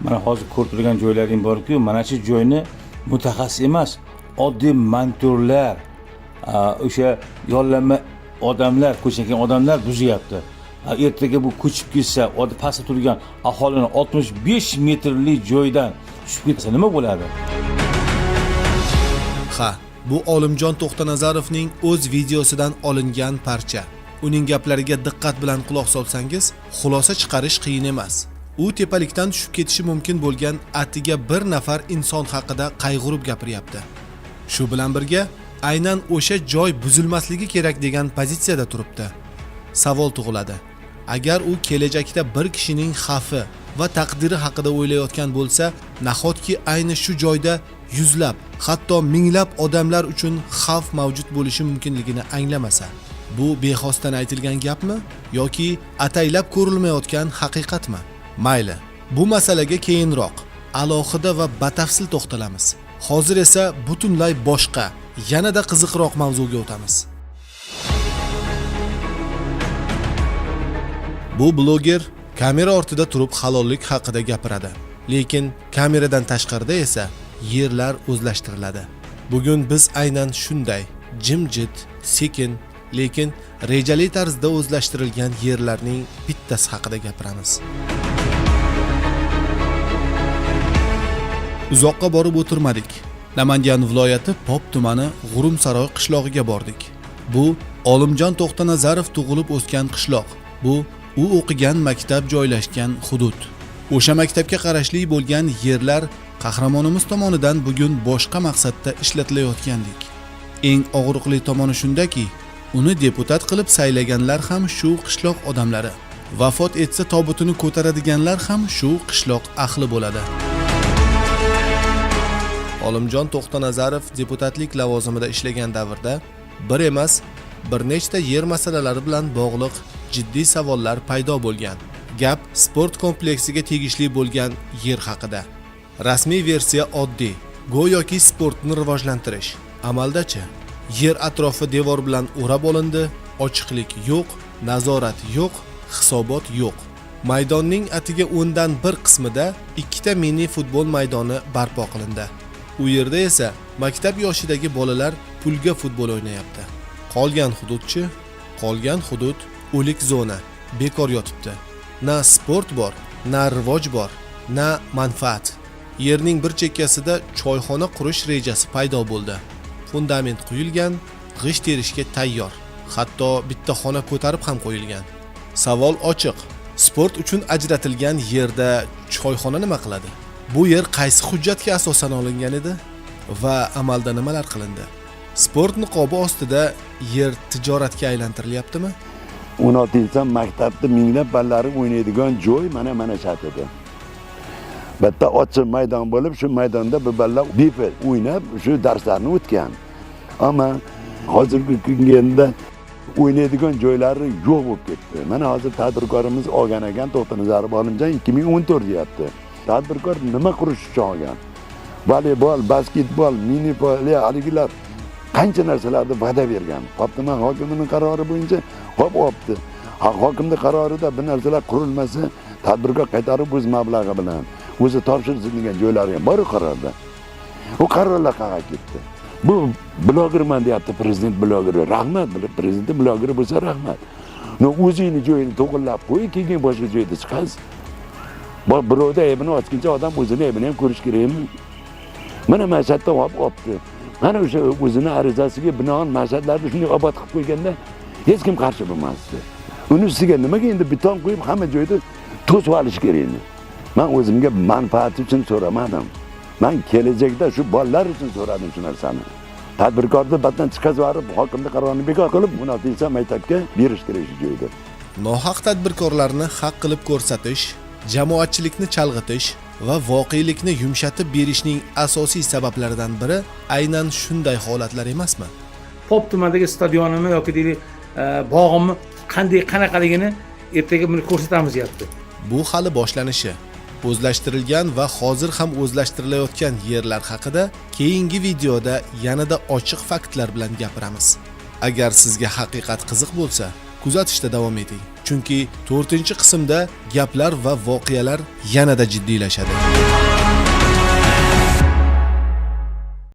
Mana hozir ko'rib turgan joylaring bor-ku, mana shu joyni mutaxassis emas, oddiy montorlar, o'sha yollanma odamlar, ko'chgan odamlar buzyapti. Ertaga bu ko'chib ketsa, oddiy pastda turgan aholini 65 metrlik joydan tushib ketsa nima bo'ladi? Ha, bu Olimjon To'xtanazarovning o'z videosidan olingan parcha. Uning gaplariga diqqat bilan quloq solsangiz, xulosa chiqarish qiyin emas. U tepalikdan tushib ketishi mumkin bo'lgan atiga bir nafar inson haqida qayg'urib gapiryapti. Shu bilan birga, aynan o'sha joy buzilmasligi kerak degan pozitsiyada turibdi. Savol tug'iladi. Agar u kelajakda bir kishining xavfi va taqdiri haqida o'ylayotgan bo'lsa, nahotki ayni shu joyda yuzlab, hatto minglab odamlar uchun xavf mavjud bo'lishi mumkinligini anglamasa, bu bexosdan aytilgan gapmi yoki ataylab ko'rilmayotgan haqiqatmi? Mayli, bu masalaga keyinroq alohida va batafsil to'xtalamiz. Hozir esa butunlay boshqa, yanada qiziqroq mavzuga o'tamiz. Bu bloger kamera ortida turib halollik haqida gapiradi, lekin kameradan tashqarida esa yerlar o'zlashtiriladi. Bugun biz aynan shunday jimjit, sekin, lekin rejali tarzda o'zlashtirilgan yerlarning bittasi haqida gapiramiz. Uzoqqa borib o'tirmadik. Namangan viloyati Pop tumani G'urumsaroy qishlog'iga bordik. Bu Olimjon To'xtanazarov tug'ilib o'sgan qishloq. Bu u o'qigan maktab joylashgan hudud. O'sha maktabga qarashli bo'lgan yerlar qahramonimiz tomonidan bugun boshqa maqsadda ishlatilayotgandek. Eng og'riqli tomoni shundaki, uni deputat qilib saylaganlar ham shu qishloq odamlari. Vafot etsa tobutini ko'taradiganlar ham shu qishloq ahli bo'ladi. Olimjon To'xtanazarov deputatlik lavozimida ishlagan davrda bir emas, bir nechta yer masalalari bilan bog'liq jiddiy savollar paydo bo'lgan. Gap sport kompleksiga tegishli bo'lgan yer haqida. Rasmiy versiya oddiy, go'yoki sportni rivojlantirish. Amaldachi, yer atrofi devor bilan o'rab olindi, ochiqlik yo'q, nazorat yo'q, hisobot yo'q. Maydonning atiga 10dan 1 qismida 2 ta mini futbol maydoni barpo qilindi. U yerda esa maktab yoshidagi bolalar pulga futbol o'ynayapti. Qolgan hududchi, qolgan hudud o'lik zona, bekor yotibdi. Na sport bor, na rivoj bor, na manfaat. Yerning bir chekkasida choyxona qurish rejasi paydo bo'ldi. Fundament quyilgan, g'isht terishga tayyor. Hatto bitta xona ko'tarib ham qo'yilgan. Savol ochiq. Sport uchun ajratilgan yerda choyxona nima qiladi? Bu yer qaysi hujjatga asosan olingan edi va amalda nimalar qilindi? Sport niqobi ostida yer tijoratga aylantirilyaptimi? 16 maktabda minglab bolalar o'ynaydigan joy mana shaklda. Bitta ochiq maydon bo'lib, shu maydonda bu bolalar bepul o'ynab, shu darslarni o'tgan. Ammo hozirgi kunga o'ynaydigan joylari yo'q bo'lib ketdi. Mana hozir tadbirkorimiz olgan ekan To'xtanazarov Olimjon 2014 deyapti. Tadbirkor nima qurish uchun olgan? Voleybol, basketbol, mini poliya, haligilar qancha narsalarni va'da bergan. Pop tuman hokimining qarori bo'yicha olibdi. Hokimning qarorida bu narsalar qurilmasa, tadbirkor qaytarib o'z mablag'i bilan o'zi topshirgan joylarga bor qarorda. U qarorlar qayerga ketdi? Bu blogerman deyapti prezident blogeri. Rahmat, prezident blogeri bo'lsa rahmat. No o'zingni joyini to'g'irlab qo'y, keyin boshqa joyda chiqasiz. Birovda aybini ochguncha odam o'zini aybini ham ko'rish kerakmi? Mana mashhadda olibdi. Mana o'sha o'zini arizasiga binoan mashhadlarni shunday obod qilib qo'yganda hech kim qarshi bo'lmasdi. Uni ustiga nimaga endi beton qo'yib hamma joyda to'sib olish kerakmi? Men o'zimga manfaat uchun so'ramadim. Men kelajakda shu bolalar uchun so'radim shu narsani. Tadbirkorni batdan chiqazib, hokimning qarorini bekor qilib, 16 maktabga berish kerak shu joyda. Nohaq tadbirkorlarni haq qilib ko'rsatish, jamoatchilikni chalg'itish va voqelikni yumshatib berishning asosiy sabablaridan biri aynan shunday holatlar emasmi? Pop tumanidagi stadionimi yoki deylik bog'imni qanaqaligini ertaga buni ko'rsatamiz deyapti. Bu hali boshlanishi. O'zlashtirilgan va hozir ham o'zlashtirilayotgan yerlar haqida keyingi videoda yanada ochiq faktlar bilan gapiramiz. Agar sizga haqiqat qiziq bo'lsa, kuzatishda davom eting. Chunki 4-qismda gaplar va voqealar yanada jiddiylashadi.